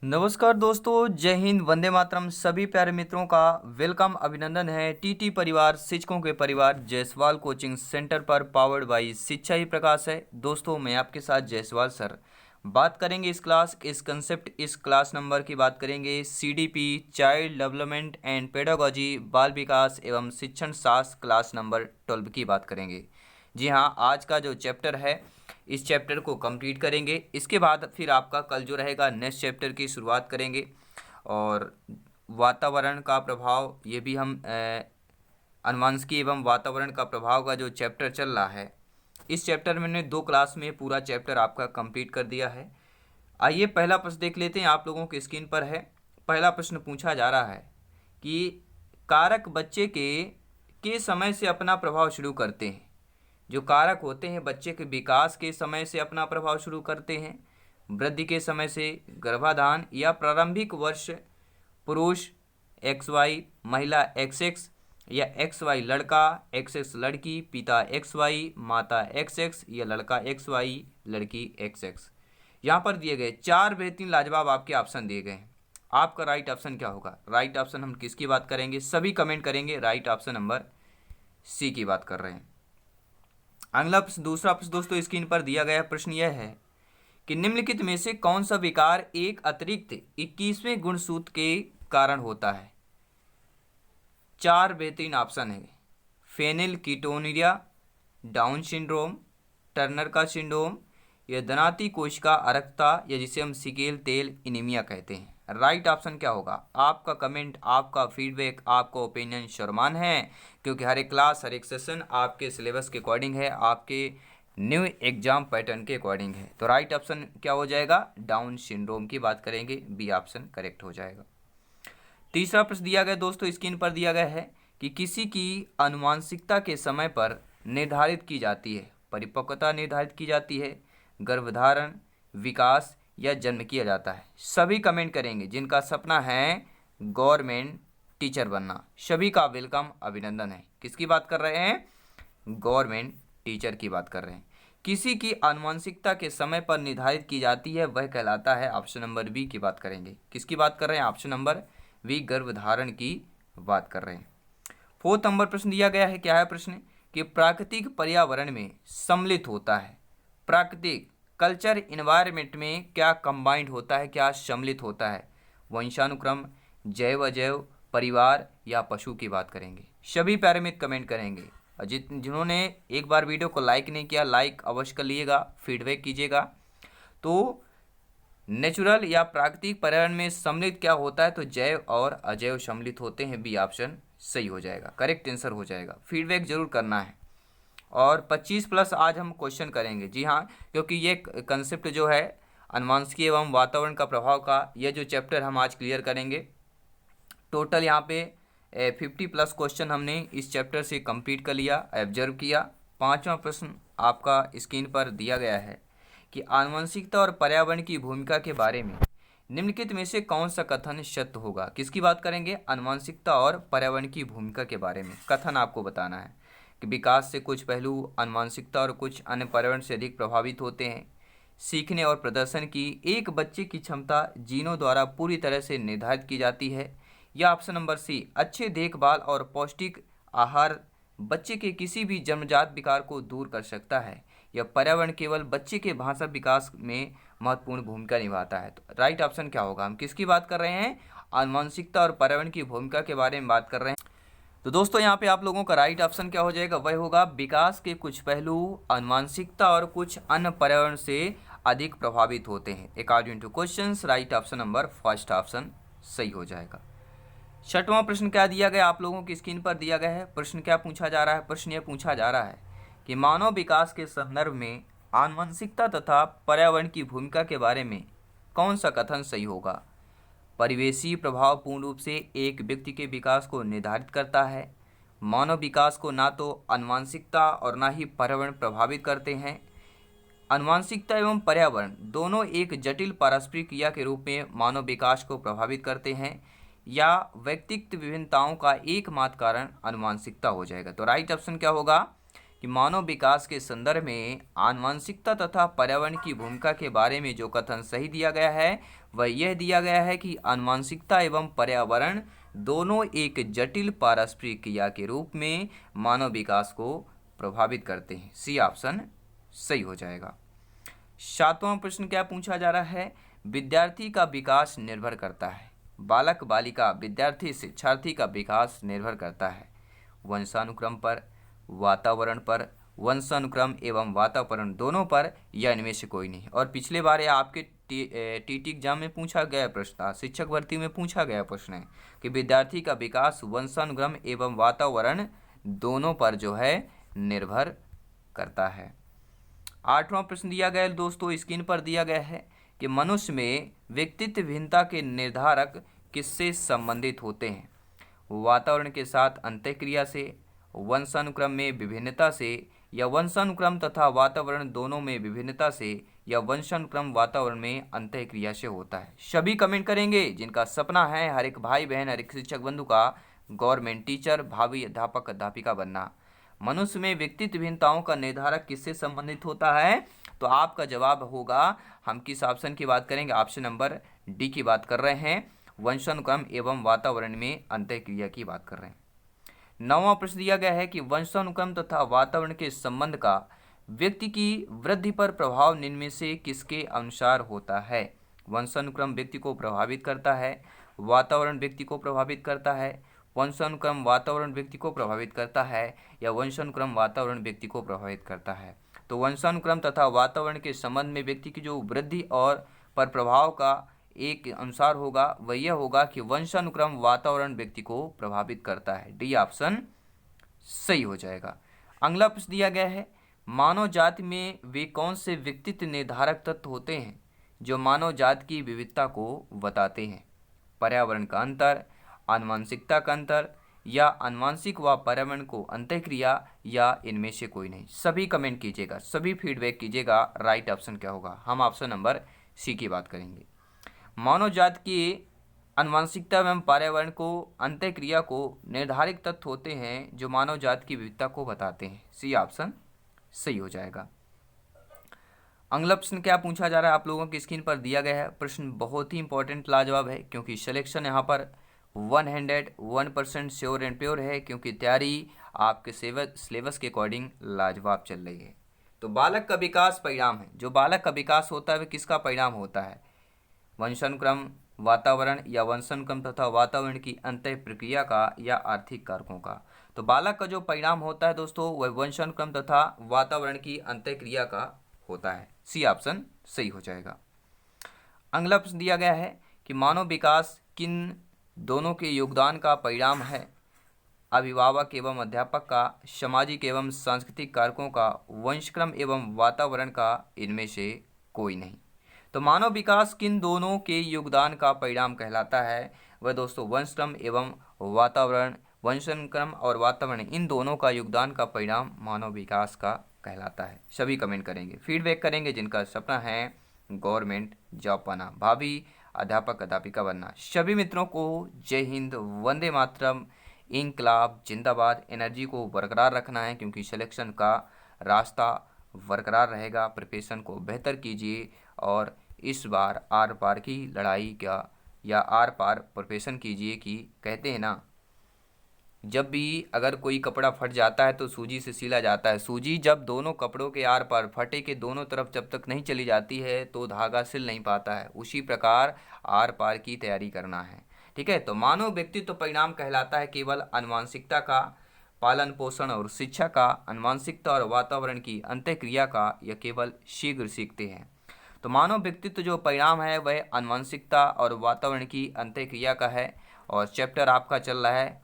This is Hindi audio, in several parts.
नमस्कार दोस्तों, जय हिंद, वंदे मातरम। सभी प्यारे मित्रों का वेलकम, अभिनंदन है। टीटी परिवार, शिक्षकों के परिवार जायसवाल कोचिंग सेंटर पर पावर्ड बाई शिक्षा ही प्रकाश है। दोस्तों, मैं आपके साथ जायसवाल सर बात करेंगे इस कंसेप्ट, इस क्लास नंबर की बात करेंगे। CDP, child development and pedagogy, बाल विकास एवं शिक्षण शास्त्र, क्लास नंबर 12 की बात करेंगे। जी हाँ, आज का जो चैप्टर है इस चैप्टर को कंप्लीट करेंगे। इसके बाद फिर आपका कल जो रहेगा नेक्स्ट चैप्टर की शुरुआत करेंगे। और वातावरण का प्रभाव, ये भी हम अनुवांशिकी एवं वातावरण का प्रभाव का जो चैप्टर चल रहा है, इस चैप्टर में मैंने 2 क्लास में पूरा चैप्टर आपका कंप्लीट कर दिया है। आइए पहला प्रश्न देख लेते हैं, आप लोगों की स्क्रीन पर है। पहला प्रश्न पूछा जा रहा है कि कारक बच्चे के समय से अपना प्रभाव शुरू करते हैं। जो कारक होते हैं बच्चे के विकास के समय से अपना प्रभाव शुरू करते हैं। वृद्धि के समय से, गर्भाधान या प्रारंभिक वर्ष, पुरुष XY, महिला XX या XY लड़का, XX लड़की, पिता XY, माता XX या लड़का XY, लड़की XX। यहाँ पर दिए गए 4 बेहतरीन लाजवाब आपके ऑप्शन दिए गए हैं। आपका राइट ऑप्शन क्या होगा? राइट ऑप्शन हम किसकी बात करेंगे? सभी कमेंट करेंगे। राइट ऑप्शन नंबर सी की बात कर रहे हैं। अगला प्रश्न, दूसरा प्रश्न दोस्तों स्क्रीन पर दिया गया प्रश्न यह है कि निम्नलिखित में से कौन सा विकार एक अतिरिक्त 21वें गुणसूत्र के कारण होता है? 4 बेहतरीन ऑप्शन है। फेनिलकीटोनुरिया, डाउन सिंड्रोम, टर्नर का सिंड्रोम या दनाती कोशिका अरक्तता, या जिसे हम सिकेल तेल इनीमिया कहते हैं। राइट ऑप्शन क्या होगा? आपका कमेंट, आपका फीडबैक, आपका ओपिनियन शर्मान है, क्योंकि हर एक क्लास, हर एक सेशन आपके सिलेबस के अकॉर्डिंग है, आपके न्यू एग्जाम पैटर्न के अकॉर्डिंग है। तो राइट ऑप्शन क्या हो जाएगा? डाउन सिंड्रोम की बात करेंगे, बी ऑप्शन करेक्ट हो जाएगा। तीसरा प्रश्न दिया गया दोस्तों स्क्रीन पर दिया गया है कि किसी की आनुवांशिकता के समय पर निर्धारित की जाती है। परिपक्वता निर्धारित की जाती है, गर्भधारण, विकास या जन्म किया जाता है। सभी कमेंट करेंगे जिनका सपना है गवर्नमेंट टीचर बनना। सभी का वेलकम, अभिनंदन है। किसकी बात कर रहे हैं? गवर्नमेंट टीचर की बात कर रहे हैं। किसी की आनुवंशिकता के समय पर निर्धारित की जाती है, वह कहलाता है, ऑप्शन नंबर बी की बात करेंगे। किसकी बात कर रहे हैं? ऑप्शन नंबर बी, गर्भधारण की बात कर रहे हैं। 4 नंबर प्रश्न दिया गया है। क्या है प्रश्न? कि प्राकृतिक पर्यावरण में सम्मिलित होता है। प्राकृतिक कल्चर इन्वायरमेंट में क्या कंबाइंड होता है, क्या सम्मिलित होता है? वंशानुक्रम, जैव अजैव, परिवार या पशु की बात करेंगे। सभी पैरामीटर कमेंट करेंगे। और जिन्होंने एक बार वीडियो को लाइक नहीं किया, लाइक अवश्य कर लीजिएगा, फीडबैक कीजिएगा। तो नेचुरल या प्राकृतिक पर्यावरण में सम्मिलित क्या होता है? तो जैव और अजैव सम्मिलित होते हैं। बी ऑप्शन सही हो जाएगा, करेक्ट आंसर हो जाएगा। फीडबैक जरूर करना है। और 25+ आज हम क्वेश्चन करेंगे। जी हाँ, क्योंकि ये कंसेप्ट जो है अनुवांशिकी एवं वातावरण का प्रभाव का, ये जो चैप्टर हम आज क्लियर करेंगे। टोटल यहाँ पे 50+ क्वेश्चन हमने इस चैप्टर से कंप्लीट कर लिया, ऑब्जर्व किया। 5वां प्रश्न आपका स्क्रीन पर दिया गया है कि आनुवंशिकता और पर्यावरण की भूमिका के बारे में निम्नलिखित में से कौन सा कथन सत्य होगा? किसकी बात करेंगे? आनुवंशिकता और पर्यावरण की भूमिका के बारे में कथन आपको बताना है कि विकास से कुछ पहलू आनुवंशिकता और कुछ अन्य पर्यावरण से अधिक प्रभावित होते हैं। सीखने और प्रदर्शन की एक बच्चे की क्षमता जीनों द्वारा पूरी तरह से निर्धारित की जाती है। या ऑप्शन नंबर सी, अच्छे देखभाल और पौष्टिक आहार बच्चे के किसी भी जन्मजात विकार को दूर कर सकता है। या पर्यावरण केवल बच्चे के भाषा विकास में महत्वपूर्ण भूमिका निभाता है। तो राइट ऑप्शन क्या होगा? हम किसकी बात कर रहे हैं? आनुवंशिकता और पर्यावरण की भूमिका के बारे में बात कर रहे हैं। तो दोस्तों यहाँ पे आप लोगों का राइट ऑप्शन क्या हो जाएगा? वह होगा विकास के कुछ पहलू आनुवंशिकता और कुछ अन्य पर्यावरण से अधिक प्रभावित होते हैं। According two questions, right option number first option सही हो जाएगा। 6वां प्रश्न क्या दिया गया? आप लोगों की स्क्रीन पर दिया गया है। प्रश्न क्या पूछा जा रहा है? प्रश्न यह पूछा जा रहा है कि मानव विकास के संदर्भ में आनुवंशिकता तथा पर्यावरण की भूमिका के बारे में कौन सा कथन सही होगा? परिवेशी प्रभाव पूर्ण रूप से एक व्यक्ति के विकास को निर्धारित करता है। मानव विकास को ना तो आनुवंशिकता और ना ही पर्यावरण प्रभावित करते हैं। आनुवंशिकता एवं पर्यावरण दोनों एक जटिल पारस्परिक क्रिया के रूप में मानव विकास को प्रभावित करते हैं। या व्यक्तिगत विभिन्नताओं का एकमात्र कारण आनुवंशिकता हो जाएगा। तो राइट ऑप्शन क्या होगा? कि मानव विकास के संदर्भ में आनुवंशिकता तथा पर्यावरण की भूमिका के बारे में जो कथन सही दिया गया है वह यह दिया गया है कि आनुवंशिकता एवं पर्यावरण दोनों एक जटिल पारस्परिक क्रिया के रूप में मानव विकास को प्रभावित करते हैं। सी ऑप्शन सही हो जाएगा। 7वां प्रश्न क्या पूछा जा रहा है? विद्यार्थी का विकास निर्भर करता है। बालक बालिका विद्यार्थी शिक्षार्थी का विकास निर्भर करता है वंशानुक्रम पर, वातावरण पर, वंशानुक्रम एवं वातावरण दोनों पर, या इनमें से कोई नहीं। और पिछले बार यह आपके टीटी एग्जाम में पूछा गया प्रश्न था, शिक्षक भर्ती में पूछा गया प्रश्न है कि विद्यार्थी का विकास वंशानुक्रम एवं वातावरण दोनों पर जो है निर्भर करता है। 8वां प्रश्न दिया गया दोस्तों, स्क्रीन पर दिया गया है कि मनुष्य में व्यक्तित्व भिन्नता के निर्धारक किससे संबंधित होते हैं? वातावरण के साथ अंतःक्रिया से, वंशानुक्रम में विभिन्नता से, या वंशानुक्रम तथा वातावरण दोनों में विभिन्नता से, या वंशानुक्रम वातावरण में अंतःक्रिया से होता है। सभी कमेंट करेंगे जिनका सपना है हर एक भाई बहन हर एक शिक्षक बंधु का गवर्नमेंट टीचर भावी अध्यापक अध्यापिका बनना। मनुष्य में व्यक्तित्व भिन्नताओं का निर्धारक किससे संबंधित होता है? तो आपका जवाब होगा, हम किस ऑप्शन की बात करेंगे? ऑप्शन नंबर डी की बात कर रहे हैं, वंशानुक्रम एवं वातावरण में अंतःक्रिया की बात कर रहे हैं। 9वां प्रश्न दिया गया है कि वंशानुक्रम तथा वातावरण के संबंध का व्यक्ति की वृद्धि पर प्रभाव निम्न में से किसके अनुसार होता है? वंशानुक्रम व्यक्ति को प्रभावित करता है, वातावरण व्यक्ति को प्रभावित करता है, वंशानुक्रम वातावरण व्यक्ति को प्रभावित करता है, या वंशानुक्रम वातावरण व्यक्ति को प्रभावित करता है। तो वंशानुक्रम तथा वातावरण के संबंध में व्यक्ति की जो वृद्धि और पर प्रभाव का एक अनुसार होगा वह यह होगा कि वंशानुक्रम वातावरण व्यक्ति को प्रभावित करता है। डी ऑप्शन सही हो जाएगा। अगला प्रश्न दिया गया है, मानव जाति में वे कौन से व्यक्तित्व निर्धारक तत्व होते हैं जो मानव जाति की विविधता को बताते हैं? पर्यावरण का अंतर, आनुवंशिकता का अंतर, या आनुवंशिक व पर्यावरण को अंतःक्रिया, या इनमें से कोई नहीं। सभी कमेंट कीजिएगा, सभी फीडबैक कीजिएगा, राइट ऑप्शन क्या होगा? हम ऑप्शन नंबर सी की बात करेंगे। मानव जाति की आनुवंशिकता एवं पर्यावरण को अंतःक्रिया को निर्धारित तत्व होते हैं जो मानव जाति की विविधता को बताते हैं। सी ऑप्शन सही हो जाएगा। अगला प्रश्न क्या पूछा जा रहा है? आप लोगों की स्क्रीन पर दिया गया है प्रश्न, बहुत ही इंपॉर्टेंट लाजवाब है क्योंकि सिलेक्शन यहाँ पर 101% श्योर एंड प्योर है, क्योंकि तैयारी आपके सिलेबस के अकॉर्डिंग लाजवाब चल रही है। तो बालक का विकास परिणाम है, जो बालक का विकास होता है वह किसका परिणाम होता है? वंशानुक्रम, वातावरण, या वंशानुक्रम तथा वातावरण की अंतः प्रक्रिया का, या आर्थिक कारकों का। तो बालक का जो परिणाम होता है दोस्तों वह वंशानुक्रम तथा वातावरण की अंतः क्रिया का होता है। सी ऑप्शन सही हो जाएगा। अगला प्रश्न दिया गया है कि मानव विकास किन दोनों के योगदान का परिणाम है? अभिभावक एवं अध्यापक का, सामाजिक एवं सांस्कृतिक कारकों का, वंशक्रम एवं वातावरण का, इनमें से कोई नहीं। तो मानव विकास किन दोनों के योगदान का परिणाम कहलाता है? वह दोस्तों वंशक्रम एवं वातावरण, वंशानुक्रम और वातावरण इन दोनों का योगदान का परिणाम मानव विकास का कहलाता है। सभी कमेंट करेंगे, फीडबैक करेंगे जिनका सपना है गवर्नमेंट जॉब पाना, भावी अध्यापक अध्यापिका बनना। सभी मित्रों को जय हिंद, वंदे मातरम, इंकलाब जिंदाबाद। एनर्जी को बरकरार रखना है क्योंकि सिलेक्शन का रास्ता बरकरार रहेगा। प्रिपरेशन को बेहतर कीजिए और इस बार आर पार की लड़ाई का, या आर पार प्रिपरेशन कीजिए कि कहते हैं ना, जब भी अगर कोई कपड़ा फट जाता है तो सूजी से सिला जाता है। सूजी जब दोनों कपड़ों के आर पार फटे के दोनों तरफ जब तक नहीं चली जाती है तो धागा सिल नहीं पाता है। उसी प्रकार आर पार की तैयारी करना है, ठीक है। तो मानव व्यक्तित्व परिणाम कहलाता है केवल आनुवंशिकता का, पालन पोषण और शिक्षा का, आनुवंशिकता और वातावरण की अंतःक्रिया का, या केवल शीघ्र सीखते हैं। तो मानव व्यक्तित्व जो परिणाम है वह आनुवंशिकता और वातावरण की अंतःक्रिया का है। और चैप्टर आपका चल रहा है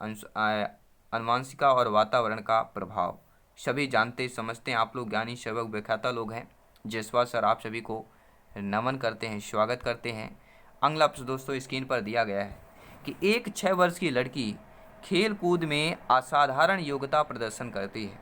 आनुवंशिकता और वातावरण का प्रभाव। सभी जानते समझते हैं, आप लोग ज्ञानी सेवक व्याख्याता लोग हैं। जयसवाल सर आप सभी को नमन करते हैं, स्वागत करते हैं। अगला प्रश्न दोस्तों स्क्रीन पर दिया गया है कि एक 6 वर्ष की लड़की खेल कूद में असाधारण योग्यता प्रदर्शन करती है।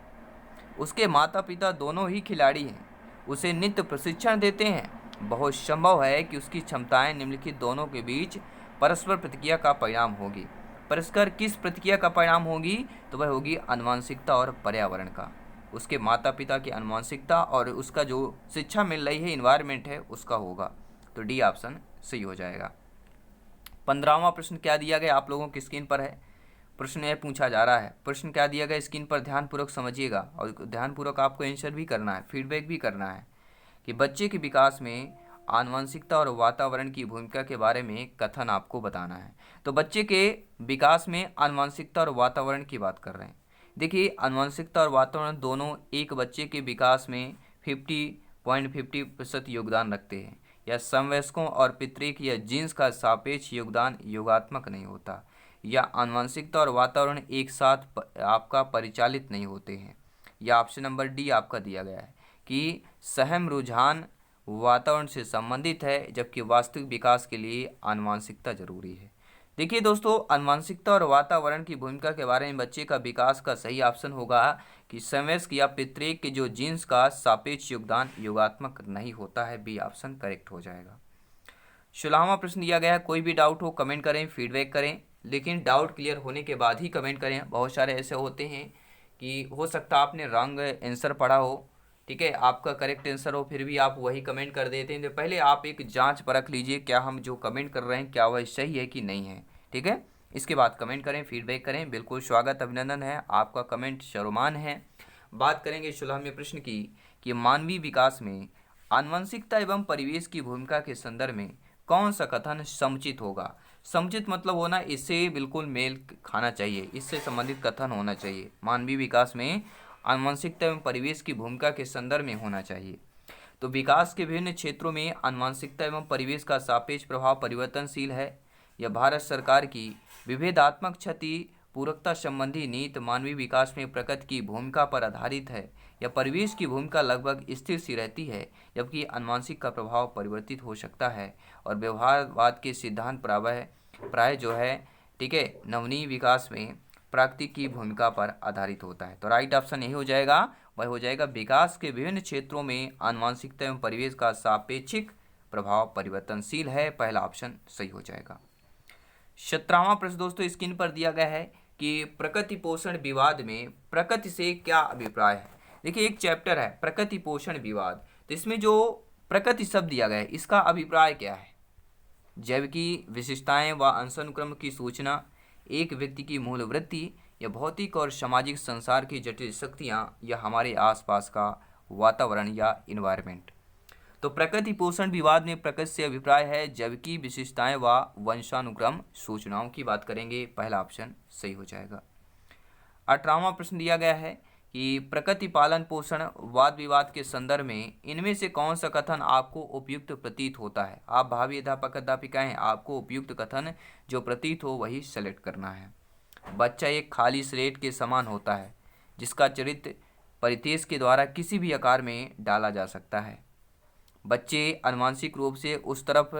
उसके माता पिता दोनों ही खिलाड़ी हैं, उसे नित्य प्रशिक्षण देते हैं। बहुत संभव है कि उसकी क्षमताएं निम्नलिखित दोनों के बीच परस्पर प्रतिक्रिया का परिणाम होगी। परस्पर किस प्रतिक्रिया का परिणाम होगी? तो वह होगी आनुवंशिकता और पर्यावरण का। उसके माता पिता की आनुवंशिकता और उसका जो शिक्षा मिल रही है, इन्वायरमेंट है, उसका होगा। तो डी ऑप्शन सही हो जाएगा। 15वां प्रश्न क्या दिया गया आप लोगों की स्क्रीन पर है। प्रश्न यह पूछा जा रहा है, प्रश्न क्या दिया गया स्क्रीन पर ध्यानपूर्वक समझिएगा और ध्यानपूर्वक आपको आंसर भी करना है, फीडबैक भी करना है कि बच्चे के विकास में आनुवंशिकता और वातावरण की भूमिका के बारे में कथन आपको बताना है। तो बच्चे के विकास में आनुवंशिकता और वातावरण की बात कर रहे हैं। देखिए, आनुवंशिकता और वातावरण दोनों एक बच्चे के विकास में 50.50% योगदान रखते हैं। या समवयस्कों और पितृक या जीन्स का सापेक्ष योगदान योगात्मक नहीं होता। या आनुवंशिकता और वातावरण एक साथ आपका परिचालित नहीं होते हैं। या ऑप्शन नंबर डी आपका दिया गया है कि सहम रुझान वातावरण से संबंधित है, जबकि वास्तविक विकास के लिए आनुवंशिकता जरूरी है। देखिए दोस्तों, आनुवंशिकता और वातावरण की भूमिका के बारे में बच्चे का विकास का सही ऑप्शन होगा कि समवयस्क या पितृक के जो जीन्स का सापेक्ष योगदान योगात्मक नहीं होता है। बी ऑप्शन करेक्ट हो जाएगा। 16वां प्रश्न दिया गया है, कोई भी डाउट हो कमेंट करें, फीडबैक करें, लेकिन डाउट क्लियर होने के बाद ही कमेंट करें। बहुत सारे ऐसे होते हैं कि हो सकता आपने रॉन्ग आंसर पढ़ा हो, ठीक है, आपका करेक्ट आंसर हो, फिर भी आप वही कमेंट कर देते हैं। तो पहले आप एक जांच परख लीजिए, क्या हम जो कमेंट कर रहे हैं क्या वह सही है कि नहीं है, ठीक है। इसके बाद कमेंट करें, फीडबैक करें। बिल्कुल स्वागत, अभिनंदन है, आपका कमेंट सर्वमान्य है। बात करेंगे 16वें प्रश्न की कि मानवीय विकास में आनुवंशिकता एवं परिवेश की भूमिका के संदर्भ में कौन सा कथन समुचित होगा। समुचित मतलब होना, इससे बिल्कुल मेल खाना चाहिए, इससे संबंधित कथन होना चाहिए। मानवीय विकास में आनुवंशिकता एवं परिवेश की भूमिका के संदर्भ में होना चाहिए। तो विकास के विभिन्न क्षेत्रों में आनुवंशिकता एवं परिवेश का सापेक्ष प्रभाव परिवर्तनशील है। यह भारत सरकार की विभेदात्मक क्षति पूरकता संबंधी नीति मानवीय विकास में प्रकृति की भूमिका पर आधारित है। या परिवेश की भूमिका लगभग स्थिर सी रहती है, जबकि आनुवंशिक का प्रभाव परिवर्तित हो सकता है। और व्यवहारवाद के सिद्धांत प्राय जो है, ठीक है, नवनीय विकास में प्रकृति की भूमिका पर आधारित होता है। तो राइट ऑप्शन यही हो जाएगा, वह हो जाएगा विकास के विभिन्न क्षेत्रों में आनुवंशिकता एवं परिवेश का सापेक्षिक प्रभाव परिवर्तनशील है। पहला ऑप्शन सही हो जाएगा। 17वां प्रश्न दोस्तों स्क्रीन पर दिया गया है कि प्रकृति पोषण विवाद में प्रकृति से क्या अभिप्राय है। देखिए, एक चैप्टर है प्रकृति पोषण विवाद, तो इसमें जो प्रकृति शब्द दिया गया है इसका अभिप्राय क्या है। जैविकी विशेषताएं व अंशानुक्रम की सूचना, एक व्यक्ति की मूल वृत्ति, या भौतिक और सामाजिक संसार की जटिल शक्तियाँ, या हमारे आसपास का वातावरण या इन्वायरमेंट। तो प्रकृति पोषण विवाद में प्रकृति से अभिप्राय है जैविकी विशेषताएं व वंशानुक्रम सूचनाओं की बात करेंगे। पहला ऑप्शन सही हो जाएगा। 18वां प्रश्न दिया गया है कि प्रकृति पालन पोषण वाद विवाद के संदर्भ में इनमें से कौन सा कथन आपको उपयुक्त प्रतीत होता है। आप भावी अध्यापक अध्यापिकाएं, आपको उपयुक्त कथन जो प्रतीत हो वही सेलेक्ट करना है। बच्चा एक खाली स्लेट के समान होता है जिसका चरित्र परितेश के द्वारा किसी भी आकार में डाला जा सकता है। बच्चे आनुवंशिक रूप से उस तरफ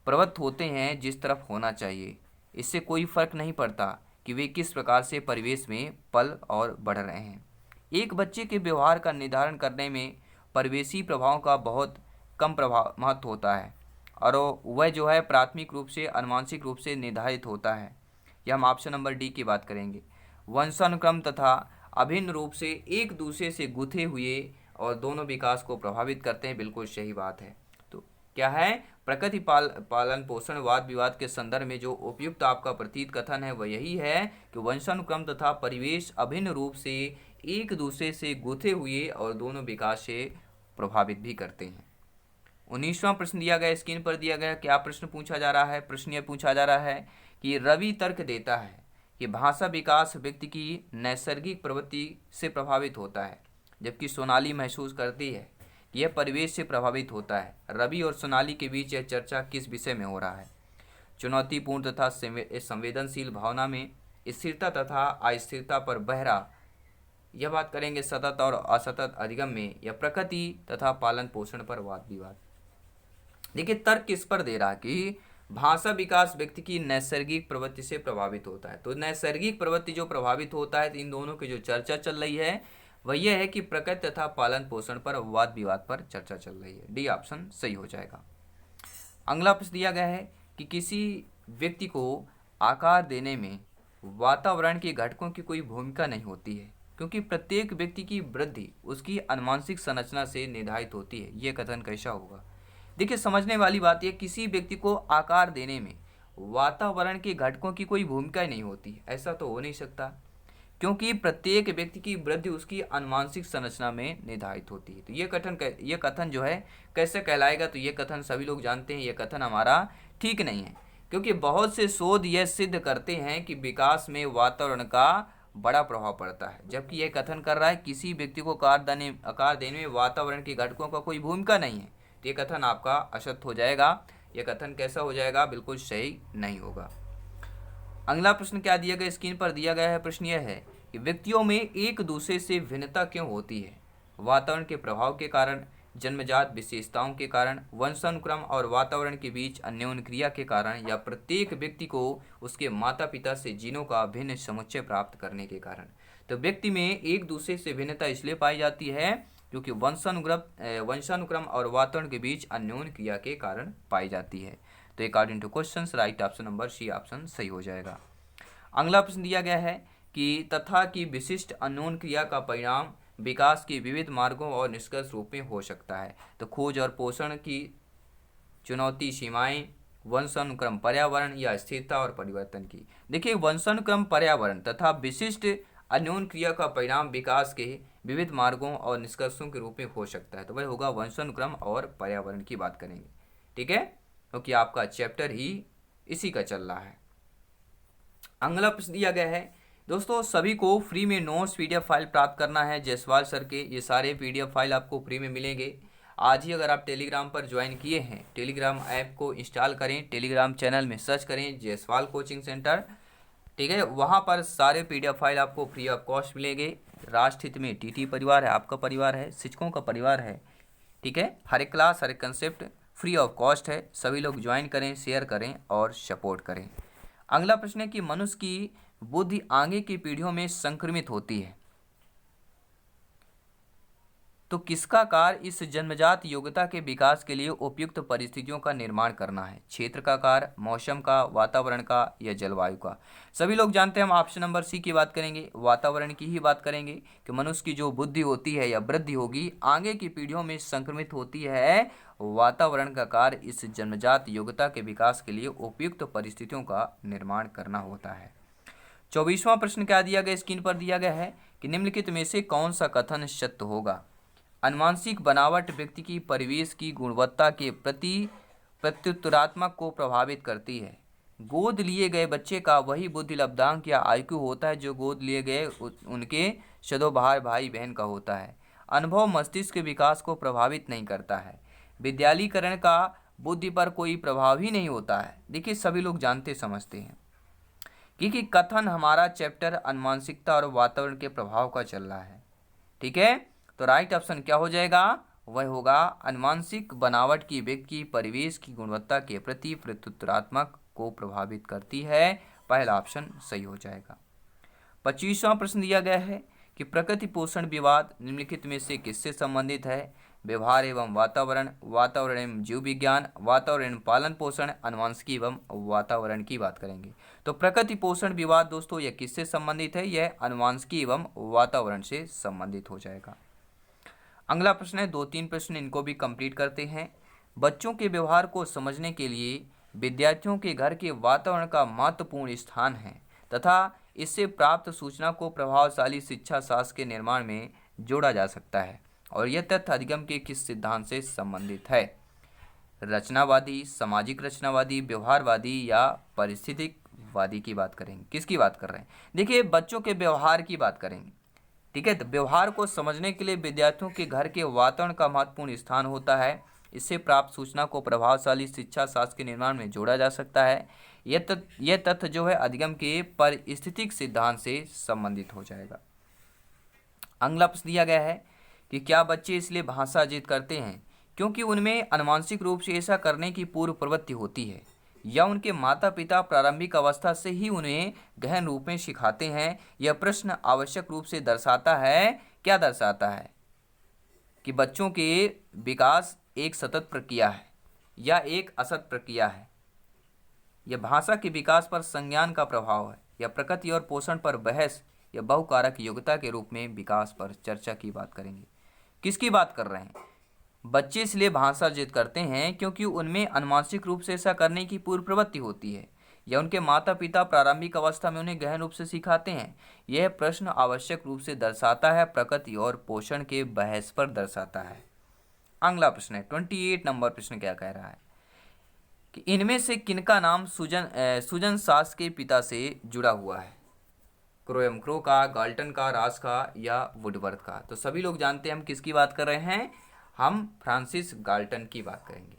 प्रवृत्त होते हैं जिस तरफ होना चाहिए। इससे कोई फर्क नहीं पड़ता कि वे किस प्रकार से परिवेश में पल और बढ़ रहे हैं। एक बच्चे के व्यवहार का निर्धारण करने में परिवेशी प्रभावों का बहुत कम प्रभाव महत्व होता है और वह जो है प्राथमिक रूप से आनुवंशिक रूप से निर्धारित होता है। यह हम ऑप्शन नंबर डी की बात करेंगे। वंशानुक्रम तथा अभिन्न रूप से एक दूसरे से गुथे हुए और दोनों विकास को प्रभावित करते हैं। बिल्कुल सही बात है। तो क्या है, प्रकृति पालन पोषण वाद विवाद के संदर्भ में जो उपयुक्त आपका प्रतीत कथन है वह यही है कि वंशानुक्रम तथा परिवेश अभिन्न रूप से एक दूसरे से गुथे हुए और दोनों विकास से प्रभावित भी करते हैं। 19वां प्रश्न दिया गया, स्क्रीन पर दिया गया, क्या प्रश्न पूछा जा रहा है। प्रश्न यह पूछा जा रहा है कि रवि तर्क देता है कि भाषा विकास व्यक्ति की नैसर्गिक प्रवृत्ति से प्रभावित होता है, जबकि सोनाली महसूस करती है कि यह परिवेश से प्रभावित होता है। रवि और सोनाली के बीच यह चर्चा किस विषय में हो रहा है। चुनौतीपूर्ण तथा संवेदनशील भावना में स्थिरता तथा अस्थिरता पर बहरा, यह बात करेंगे सतत और असतत अधिगम में, या प्रकृति तथा पालन पोषण पर वाद विवाद। देखिए, तर्क किस पर दे रहा कि भाषा विकास व्यक्ति की नैसर्गिक प्रवृत्ति से प्रभावित होता है। तो नैसर्गिक प्रवृत्ति जो प्रभावित होता है, तो इन दोनों की जो चर्चा चल रही है वह यह है कि प्रकृति तथा पालन पोषण पर वाद विवाद पर चर्चा चल रही है। डी ऑप्शन सही हो जाएगा। अगला प्रश्न दिया गया है कि किसी व्यक्ति को आकार देने में वातावरण के घटकों की कोई भूमिका नहीं होती है। क्योंकि प्रत्येक व्यक्ति की वृद्धि उसकी अनुवांशिक संरचना से निर्धारित होती है। ये कथन कैसा होगा? देखिए, समझने वाली बात यह, किसी व्यक्ति को आकार देने में वातावरण के घटकों की कोई भूमिका नहीं होती, ऐसा तो हो नहीं सकता, क्योंकि प्रत्येक व्यक्ति की वृद्धि उसकी आनुवंशिक संरचना में निर्धारित होती है। तो ये कथन जो है कैसे कहलाएगा? तो ये कथन सभी लोग जानते हैं, ये कथन हमारा ठीक नहीं है, क्योंकि बहुत से शोध यह सिद्ध करते हैं कि विकास में वातावरण का बड़ा प्रभाव पड़ता है, जबकि यह कथन कर रहा है किसी व्यक्ति को आकार देने में वातावरण के घटकों का कोई भूमिका नहीं है। तो ये कथन आपका असत्य हो जाएगा। यह कथन कैसा हो जाएगा? बिल्कुल सही नहीं होगा। अगला प्रश्न क्या दिया गया? स्क्रीन पर दिया गया है। प्रश्न यह है कि व्यक्तियों में एक दूसरे से भिन्नता क्यों होती है? वातावरण के प्रभाव के कारण, जन्मजात विशेषताओं के कारण, वंशानुक्रम और वातावरण के बीच अन्योन्य क्रिया के कारण, या प्रत्येक व्यक्ति को उसके माता पिता से जीनों का भिन्न समुच्चय प्राप्त करने के कारण। तो व्यक्ति में एक दूसरे से भिन्नता इसलिए पाई जाती है क्योंकि वंशानुक्रम और वातावरण के बीच अन्योन्य क्रिया के कारण पाई जाती है। तो according to question right option number C option सही हो जाएगा। अगला प्रश्न दिया गया है कि तथा की विशिष्ट अन्योन्य क्रिया का परिणाम विकास के विविध मार्गों और निष्कर्ष रूप में हो सकता है। तो खोज और पोषण की चुनौती, सीमाएं, वंशानुक्रम, पर्यावरण, या स्थिरता और परिवर्तन की। देखिए, वंशानुक्रम, पर्यावरण तथा विशिष्ट अन्योन्य क्रिया का परिणाम विकास के विविध मार्गों और निष्कर्षों के रूप में हो सकता है। तो वह होगा वंशानुक्रम और पर्यावरण की बात करेंगे, ठीक है, क्योंकि आपका चैप्टर ही इसी का चल रहा है। अगला प्रश्न दिया गया है दोस्तों, सभी को फ्री में नोट्स पीडीएफ फाइल प्राप्त करना है जायसवाल सर के। ये सारे पीडीएफ फाइल आपको फ्री में मिलेंगे। आज ही अगर आप टेलीग्राम पर ज्वाइन किए हैं, टेलीग्राम ऐप को इंस्टॉल करें, टेलीग्राम चैनल में सर्च करें जायसवाल कोचिंग सेंटर, ठीक है, वहाँ पर सारे पीडीएफ फाइल आपको फ्री ऑफ कॉस्ट मिलेंगे। राष्ट्र हित में टीटी परिवार है, आपका परिवार है, शिक्षकों का परिवार है, ठीक है। हर एक क्लास, हर एक कंसेप्ट फ्री ऑफ कॉस्ट है। सभी लोग ज्वाइन करें, शेयर करें और सपोर्ट करें। अगला प्रश्न है कि मनुष्य की बुद्धि आगे की पीढ़ियों में संक्रमित होती है, तो किसका कार्य इस जन्मजात योग्यता के विकास के लिए उपयुक्त परिस्थितियों का निर्माण करना है? क्षेत्र का कार्य, मौसम का, वातावरण का, या जलवायु का? सभी लोग जानते हैं, हम ऑप्शन नंबर सी की बात करेंगे, वातावरण की ही बात करेंगे कि मनुष्य की जो बुद्धि होती है या वृद्धि होगी आगे की पीढ़ियों में संक्रमित होती है। वातावरण का कार्य इस जन्मजात योग्यता के विकास के लिए उपयुक्त परिस्थितियों का निर्माण करना होता है। 24वां प्रश्न क्या दिया गया? स्क्रीन पर दिया गया है कि निम्नलिखित में से कौन सा कथन सत्य होगा? आनुवंशिक बनावट व्यक्ति की परिवेश की गुणवत्ता के प्रति प्रत्युत्तरात्मक को प्रभावित करती है। गोद लिए गए बच्चे का वही बुद्धि लब्धांक या आईक्यू होता है जो गोद लिए गए उनके सदोभार भाई बहन का होता है। अनुभव मस्तिष्क के विकास को प्रभावित नहीं करता है। विद्यालयीकरण का बुद्धि पर कोई प्रभाव ही नहीं होता है। देखिए, सभी लोग जानते समझते हैं क्योंकि कथन हमारा चैप्टर आनुवंशिकता और वातावरण के प्रभाव का चल रहा है, ठीक है। तो राइट ऑप्शन क्या हो जाएगा? वह होगा आनुवंशिक बनावट की व्यक्ति की परिवेश की गुणवत्ता के प्रति प्रत्युत्तरात्मक को प्रभावित करती है। पहला ऑप्शन सही हो जाएगा। 25वां प्रश्न दिया गया है कि प्रकृति पोषण विवाद निम्नलिखित में से किससे संबंधित है? व्यवहार एवं वातावरण, वातावरण एवं जीव विज्ञान, वातावरण एवं पालन पोषण, आनुवंशिकी एवं वातावरण की बात करेंगे। तो प्रकृति पोषण विवाद दोस्तों यह किससे संबंधित है? यह आनुवंशिकी एवं वातावरण से संबंधित हो जाएगा। अगला प्रश्न है, 2-3 प्रश्न इनको भी कंप्लीट करते हैं। बच्चों के व्यवहार को समझने के लिए विद्यार्थियों के घर के वातावरण का महत्वपूर्ण स्थान है तथा इससे प्राप्त सूचना को प्रभावशाली शिक्षा शास्त्र के निर्माण में जोड़ा जा सकता है, और यह तथ्य अधिगम के किस सिद्धांत से संबंधित है? रचनावादी, सामाजिक रचनावादी, व्यवहारवादी, या पारिस्थितिकवादी की बात करेंगे। किसकी बात कर रहे हैं? देखिए, बच्चों के व्यवहार की बात करेंगे, ठीक है। तो व्यवहार को समझने के लिए विद्यार्थियों के घर के वातावरण का महत्वपूर्ण स्थान होता है। इससे प्राप्त सूचना को प्रभावशाली शिक्षा शास्त्र के निर्माण में जोड़ा जा सकता है। यह तथ्य जो है अधिगम के पारिस्थितिक सिद्धांत से संबंधित हो जाएगा। अगला प्रश्न दिया गया है कि क्या बच्चे इसलिए भाषा जिद करते हैं क्योंकि उनमें आनुवंशिक रूप से ऐसा करने की पूर्व प्रवृत्ति होती है, या उनके माता पिता प्रारंभिक अवस्था से ही उन्हें गहन रूप में सिखाते हैं? यह प्रश्न आवश्यक रूप से दर्शाता है, क्या दर्शाता है? कि बच्चों के विकास एक सतत प्रक्रिया है या एक असत प्रक्रिया है। यह भाषा के विकास पर संज्ञान का प्रभाव है या प्रकृति और पोषण पर बहस या बहुकारक योग्यता के रूप में विकास पर चर्चा की बात करेंगे। किसकी बात कर रहे हैं? बच्चे इसलिए भाषा जिद करते हैं क्योंकि उनमें आनुवंशिक रूप से ऐसा करने की पूर्व प्रवृत्ति होती है या उनके माता पिता प्रारंभिक अवस्था में उन्हें गहन रूप से सिखाते हैं। यह प्रश्न आवश्यक रूप से दर्शाता है प्रकृति और पोषण के बहस पर दर्शाता है। अगला प्रश्न है 28 नंबर प्रश्न क्या कह रहा है कि इनमें से किनका नाम सुजन सास के पिता से जुड़ा हुआ है? क्रोएम क्रो का, गाल्टन का, रास का या वुडवर्थ का? तो सभी लोग जानते हैं हम किसकी बात कर रहे हैं, हम फ्रांसिस गाल्टन की बात करेंगे।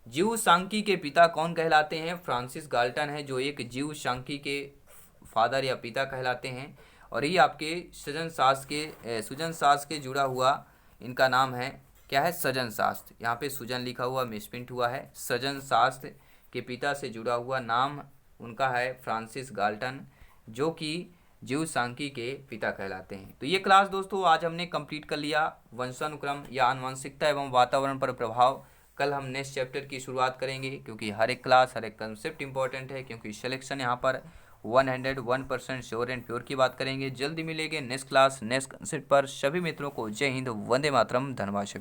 जीव सांख्यिकी के पिता कौन कहलाते हैं? फ्रांसिस गाल्टन है जो एक जीव सांख्यिकी के फादर या पिता कहलाते हैं। और ये आपके सुजन सास के जुड़ा हुआ इनका नाम है क्या है? सजन शास्त्र। यहाँ पे सुजन लिखा हुआ मिसप्रिंट हुआ है। सजन शास्त्र के पिता से जुड़ा हुआ नाम उनका है फ्रांसिस गाल्टन, जो कि जीव सांख्यिकी के पिता कहलाते हैं। तो ये क्लास दोस्तों आज हमने कंप्लीट कर लिया, वंशानुक्रम या आनुवंशिकता एवं वातावरण पर प्रभाव। कल हम नेक्स्ट चैप्टर की शुरुआत करेंगे, क्योंकि हर एक क्लास हर एक कंसेप्ट इंपॉर्टेंट है, क्योंकि सिलेक्शन यहाँ पर 101% श्योर एंड प्योर की बात करेंगे। जल्दी मिलेंगे नेक्स्ट क्लास नेक्स्ट कंसेप्ट पर। सभी मित्रों को जय हिंद, वंदे मातरम, धन्यवाद सभी।